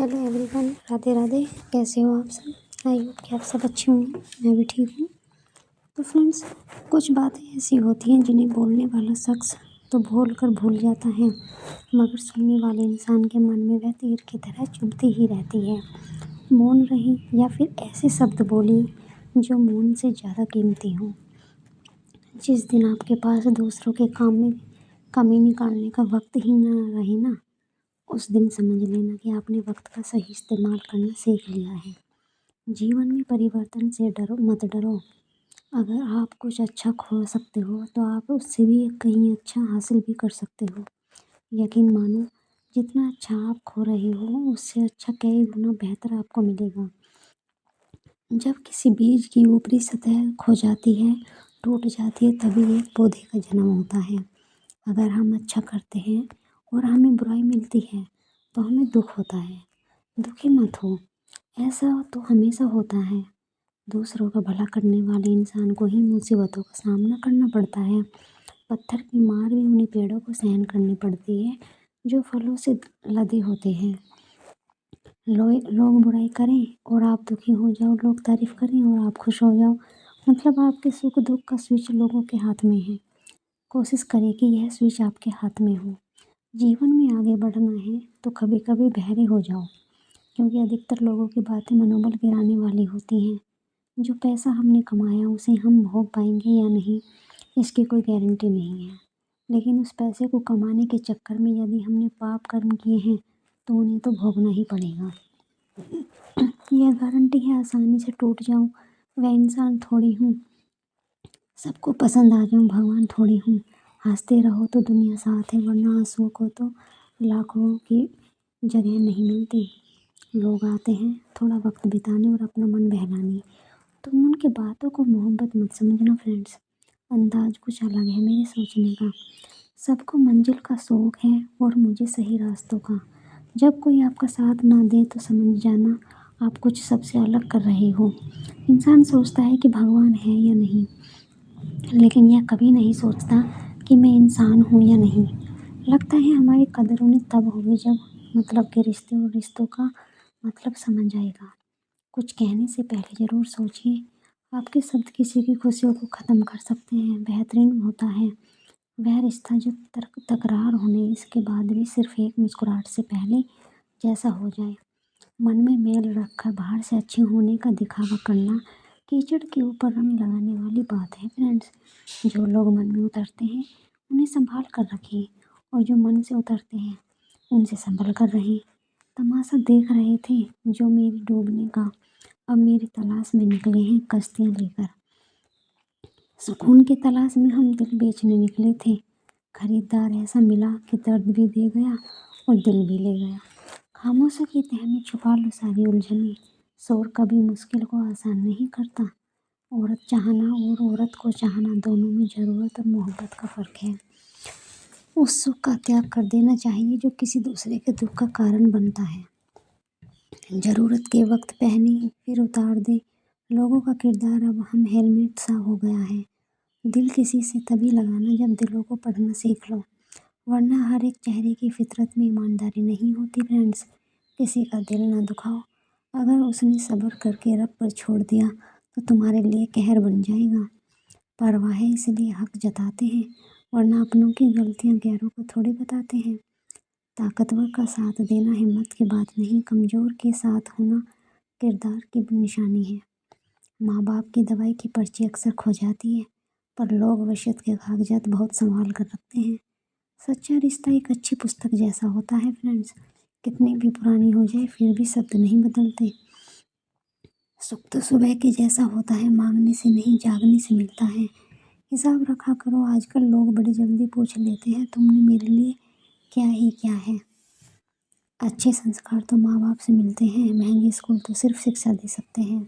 Hello everyone, Radhe Radhe. कैसे हो आप सब? आई होप कि आप सब अच्छे होंगे। मैं भी ठीक हूँ। तो फ्रेंड्स, कुछ बातें ऐसी होती हैं जिन्हें बोलने वाला शख्स तो बोल कर भूल जाता है, मगर सुनने वाले इंसान के मन में वह तीर की तरह चुभती ही रहती है। मौन रही या फिर ऐसे शब्द बोलिए जो मौन से ज़्यादा कीमती हों। जिस दिन आपके पास दूसरों के काम में कमी निकालने का वक्त ही न रहे ना, उस दिन समझ लेना कि आपने वक्त का सही इस्तेमाल करना सीख लिया है। जीवन में परिवर्तन से मत डरो। अगर आप कुछ अच्छा खो सकते हो तो आप उससे भी कहीं अच्छा हासिल भी कर सकते हो। यकीन मानो, जितना अच्छा आप खो रहे हो उससे अच्छा कई गुना बेहतर आपको मिलेगा। जब किसी बीज की ऊपरी सतह खो जाती है, टूट जाती है, तभी एक पौधे का जन्म होता है। अगर हम अच्छा करते हैं और हमें बुराई मिलती है तो हमें दुख होता है। दुखी मत हो, ऐसा तो हमेशा होता है। दूसरों का भला करने वाले इंसान को ही मुसीबतों का सामना करना पड़ता है। पत्थर की मार भी उन्हीं पेड़ों को सहन करनी पड़ती है जो फलों से लदे होते हैं। लोग बुराई करें और आप दुखी हो जाओ, लोग तारीफ करें और आप खुश हो जाओ, मतलब आपके सुख दुख का स्विच लोगों के हाथ में है। कोशिश करें कि यह स्विच आपके हाथ में हो। जीवन में आगे बढ़ना है तो कभी कभी बहरे हो जाओ, क्योंकि अधिकतर लोगों की बातें मनोबल गिराने वाली होती हैं। जो पैसा हमने कमाया उसे हम भोग पाएंगे या नहीं, इसकी कोई गारंटी नहीं है। लेकिन उस पैसे को कमाने के चक्कर में यदि हमने पाप कर्म किए हैं तो उन्हें तो भोगना ही पड़ेगा। यह गारंटी है आसानी से टूट जाऊं वह इंसान थोड़ी हूँ, सबको पसंद आ जाऊं भगवान थोड़ी हूँ। हंसते रहो तो दुनिया साथ है, वरना आंसुओं को तो लाखों की जगह नहीं मिलती। लोग आते हैं थोड़ा वक्त बिताने और अपना मन बहलाने, तुम उनकी बातों को मोहब्बत मत समझना फ्रेंड्स। अंदाज कुछ अलग है मेरे सोचने का। सबको मंजिल का शौक है और मुझे सही रास्तों का। जब कोई आपका साथ ना दे तो समझ जाना आप कुछ सबसे अलग कर रहे हो। इंसान सोचता है कि भगवान है या नहीं, लेकिन यह कभी नहीं सोचता कि मैं इंसान हूँ या नहीं। लगता है हमारी कदर उन्हें तब होगी जब मतलब के रिश्ते और रिश्तों का मतलब समझ आएगा। कुछ कहने से पहले ज़रूर सोचिए, आपके शब्द किसी की खुशियों को ख़त्म कर सकते हैं। बेहतरीन होता है वह रिश्ता जो तकरार होने इसके बाद भी सिर्फ एक मुस्कुराहट से पहले जैसा हो जाए। मन में मेल रखकर बाहर से अच्छे होने का दिखावा करना कीचड़ के ऊपर रंग लगाने वाली बात है फ्रेंड्स। जो लोग मन में उतरते हैं उन्हें संभाल कर रखिए, और जो मन से उतरते हैं उनसे संभल कर रहें। तमाशा देख रहे थे जो मेरी डूबने का, अब मेरी तलाश में निकले हैं कश्तियाँ लेकर। सुकून की तलाश में हम दिल बेचने निकले थे, खरीदार ऐसा मिला कि दर्द भी दे गया और दिल भी ले गया। खामोशी की तह में छुपा लो सारी उलझनें, शोर कभी मुश्किल को आसान नहीं करता। औरत चाहना और औरत को चाहना दोनों में ज़रूरत और मोहब्बत का फ़र्क है। उस सुख का त्याग कर देना चाहिए जो किसी दूसरे के दुख का कारण बनता है। ज़रूरत के वक्त पहने फिर उतार दे। लोगों का किरदार अब हम हेलमेट सा हो गया है। दिल किसी से तभी लगाना जब दिलों को पढ़ना सीख लो, वरना हर एक चेहरे की फितरत में ईमानदारी नहीं होती फ्रेंड्स। किसी का दिल ना दुखाओ, अगर उसने सब्र करके रब पर छोड़ दिया तो तुम्हारे लिए कहर बन जाएगा। परवाह इसलिए हक जताते हैं, वरना अपनों की गलतियां गैरों को थोड़ी बताते हैं। ताकतवर का साथ देना हिम्मत की बात नहीं, कमज़ोर के साथ होना किरदार की निशानी है। माँ बाप की दवाई की पर्ची अक्सर खो जाती है, पर लोग वसीयत के कागजात बहुत संभाल कर रखते हैं। सच्चा रिश्ता एक अच्छी पुस्तक जैसा होता है फ्रेंड्स, कितनी भी पुरानी हो जाए फिर भी शब्द नहीं बदलते। सुख तो सुबह के जैसा होता है, मांगने से नहीं जागने से मिलता है। हिसाब रखा करो, आजकल लोग बड़ी जल्दी पूछ लेते हैं तुमने मेरे लिए क्या ही क्या है। अच्छे संस्कार तो माँ बाप से मिलते हैं, महंगे स्कूल तो सिर्फ शिक्षा दे सकते हैं।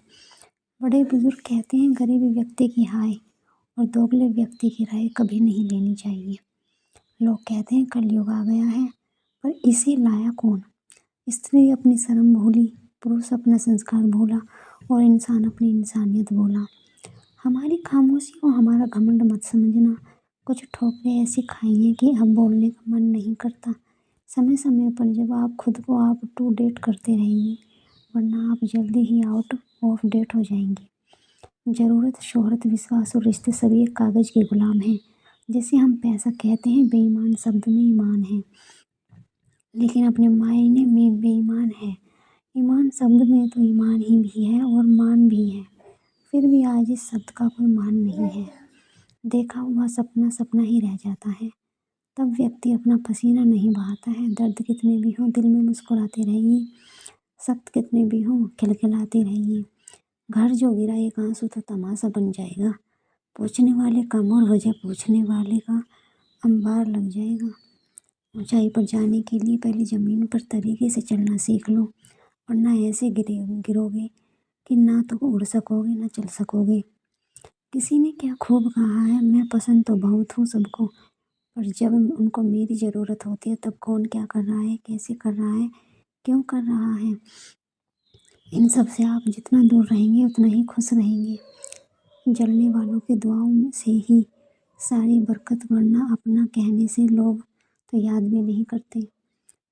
बड़े बुजुर्ग कहते हैं गरीबी व्यक्ति की हाय और दोगले व्यक्ति की राय कभी नहीं लेनी चाहिए। लोग कहते हैं कलयुग आ गया है, पर इसे लाया कौन? स्त्री अपनी शर्म भूली, पुरुष अपना संस्कार भूला और इंसान अपनी इंसानियत भूला। हमारी खामोशी को हमारा घमंड मत समझना। कुछ ठोकरें ऐसी खाई हैं कि अब बोलने का मन नहीं करता, समय समय पर जब आप खुद को आप टू डेट करते रहेंगे, वरना आप जल्दी ही आउट ऑफ डेट हो जाएंगे। ज़रूरत, शोहरत, विश्वास और रिश्ते सभी एक कागज़ के गुलाम हैं। जिसे हम पैसा कहते हैं, बेईमान शब्द में ईमान है, लेकिन अपने मायने में बेईमान है। ईमान शब्द में तो ईमान ही भी है और मान भी है, फिर भी आज इस शब्द का कोई मान नहीं है। देखा हुआ सपना सपना ही रह जाता है। तब व्यक्ति अपना पसीना नहीं बहाता है। दर्द कितने भी हों दिल में मुस्कुराते रहिए, सख्त कितने भी हों खिलखिलाते रहिए। घर जो गिरा एक आंसू तो तमाशा बन जाएगा। पूछने वाले कम और वजह पूछने वाले का अंबार लग जाएगा। ऊंचाई पर जाने के लिए पहले ज़मीन पर तरीके से चलना सीख लो, वरना ऐसे गिरोगे कि ना तो उड़ सकोगे ना चल सकोगे। किसी ने क्या खूब कहा है, मैं पसंद तो बहुत हूँ सबको, पर जब उनको मेरी ज़रूरत होती है तब कौन क्या कर रहा है, कैसे कर रहा है, क्यों कर रहा है। इन सब से आप जितना दूर रहेंगे उतना ही खुश रहेंगे। जलने वालों की दुआओं से ही सारी बरकत, वरना अपना कहने से लोग तो याद भी नहीं करते।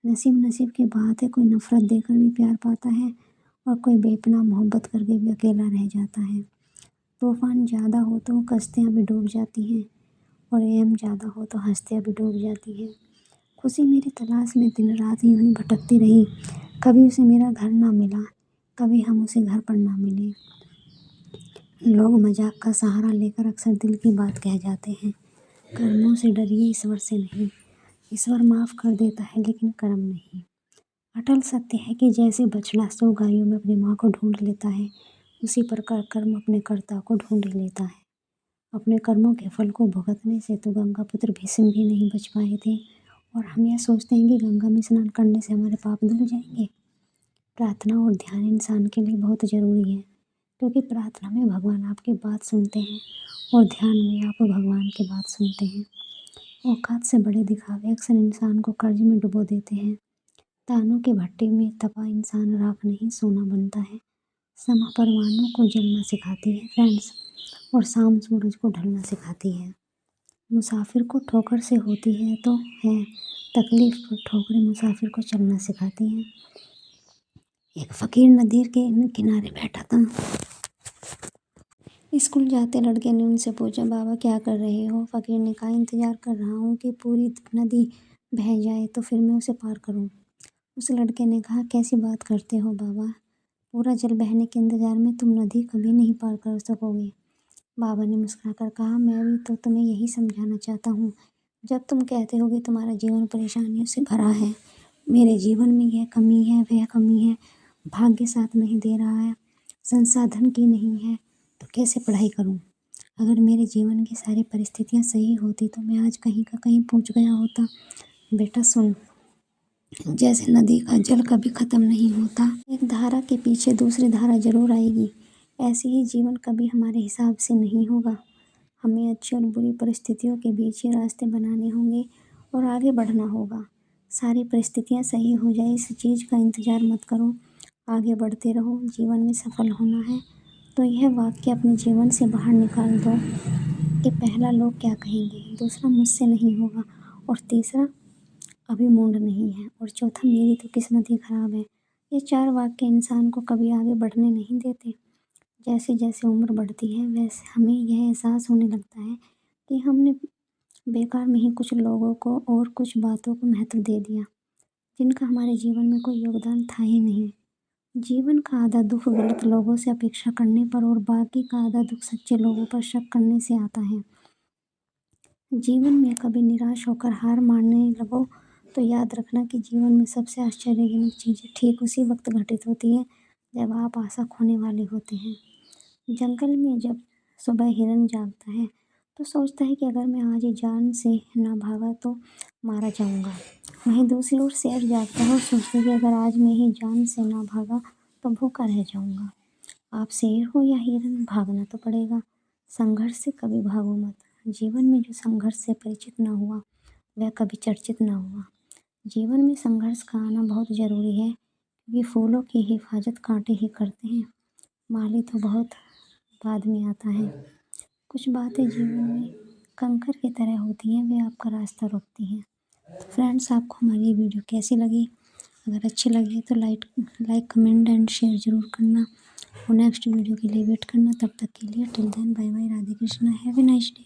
नसीब नसीब की बात है, कोई नफ़रत देकर भी प्यार पाता है और कोई बेपनाह मोहब्बत करके भी अकेला रह जाता है। तूफान ज़्यादा हो तो कश्तियाँ भी डूब जाती हैं, और एम ज़्यादा हो तो हस्तियाँ भी डूब जाती हैं। खुशी मेरी तलाश में दिन रात यूं ही भटकती रही। कभी उसे मेरा घर ना मिला, कभी हम उसे घर पर ना मिले। लोग मजाक का सहारा लेकर अक्सर दिल की बात कह जाते हैं। कर्मों से डरिए, ईश्वर से नहीं। ईश्वर माफ़ कर देता है लेकिन कर्म नहीं। अटल सत्य है कि जैसे बछड़ा 100 गायों में अपनी माँ को ढूंढ लेता है, उसी प्रकार कर्म अपने कर्ता को ढूंढ लेता है। अपने कर्मों के फल को भुगतने से तो गंगा पुत्र भीष्म भी नहीं बच पाए थे, और हम यह सोचते हैं कि गंगा में स्नान करने से हमारे पाप धुल जाएंगे। प्रार्थना और ध्यान इंसान के लिए बहुत ज़रूरी है, क्योंकि प्रार्थना में भगवान आपकी बात सुनते हैं और ध्यान में आप भगवान की बात सुनते हैं। औकात से बड़े दिखावे अक्सर इंसान को कर्ज में डुबो देते हैं। तानों के भट्टे में तपा इंसान राख नहीं सोना बनता है। समा परवानों को जलना सिखाती है फ्रेंड्स, और शाम सूरज को ढलना सिखाती है। मुसाफिर को ठोकर से होती है तो है तकलीफ, पर ठोकरें मुसाफिर को चलना सिखाती हैं। एक फ़कीर नदी के किनारे बैठा था। स्कूल जाते लड़के ने उनसे पूछा, बाबा क्या कर रहे हो। फ़कीर ने कहा, इंतज़ार कर रहा हूँ कि पूरी नदी बह जाए तो फिर मैं उसे पार करूँ। उस लड़के ने कहा, कैसी बात करते हो बाबा, पूरा जल बहने के इंतज़ार में तुम नदी कभी नहीं पार कर सकोगे। बाबा ने मुस्कुराकर कहा, मैं भी तो तुम्हें यही समझाना चाहता हूँ। जब तुम कहते हो कि तुम्हारा जीवन परेशानियों से भरा है, मेरे जीवन में यह कमी है वह कमी है, भाग्य साथ नहीं दे रहा है, संसाधन की नहीं है, तो कैसे पढ़ाई करूँ। अगर मेरे जीवन की सारी परिस्थितियाँ सही होती तो मैं आज कहीं का कहीं पहुँच गया होता। बेटा सुन, जैसे नदी का जल कभी ख़त्म नहीं होता, एक धारा के पीछे दूसरी धारा जरूर आएगी, ऐसे ही जीवन कभी हमारे हिसाब से नहीं होगा। हमें अच्छी और बुरी परिस्थितियों के बीच ही रास्ते बनाने होंगे और आगे बढ़ना होगा। सारी परिस्थितियाँ सही हो जाए इस चीज़ का इंतज़ार मत करो, आगे बढ़ते रहो। जीवन में सफल होना है तो यह वाक्य अपने जीवन से बाहर निकाल दो कि पहला लोग क्या कहेंगे, दूसरा मुझसे नहीं होगा, और तीसरा अभी मूड नहीं है, और चौथा मेरी तो किस्मत ही ख़राब है। ये 4 वाक्य इंसान को कभी आगे बढ़ने नहीं देते। जैसे जैसे उम्र बढ़ती है वैसे हमें यह एहसास होने लगता है कि हमने बेकार में ही कुछ लोगों को और कुछ बातों को महत्व दे दिया, जिनका हमारे जीवन में कोई योगदान था ही नहीं। जीवन का आधा दुख गलत लोगों से अपेक्षा करने पर और बाकी का आधा दुख सच्चे लोगों पर शक करने से आता है। जीवन में कभी निराश होकर हार मानने लगो तो याद रखना कि जीवन में सबसे आश्चर्यजनक चीज़ें ठीक उसी वक्त घटित होती हैं जब आप आशा खोने वाले होते हैं। जंगल में जब सुबह हिरन जागता है तो सोचता है कि अगर मैं आज ही जान से ना भागा तो मारा जाऊंगा। वहीं दूसरी ओर शेर जागता है और सोचता है कि अगर आज मैं ही जान से ना भागा तो भूखा रह जाऊंगा। आप शेर हो या हिरन, भागना तो पड़ेगा। संघर्ष से कभी भागो मत। जीवन में जो संघर्ष से परिचित ना हुआ वह कभी चर्चित ना हुआ। जीवन में संघर्ष का आना बहुत ज़रूरी है, क्योंकि फूलों की हिफाजत कांटे ही करते हैं। माली तो बहुत बाद में आता है। कुछ बातें जीवन में कंकर की तरह होती हैं, वे आपका रास्ता रोकती हैं। तो फ्रेंड्स, आपको हमारी ये वीडियो कैसी लगी? अगर अच्छी लगी तो लाइक कमेंट एंड शेयर ज़रूर करना और नेक्स्ट वीडियो के लिए वेट करना। तब तक के लिए till then bye bye, Radhe Krishna, have a nice day.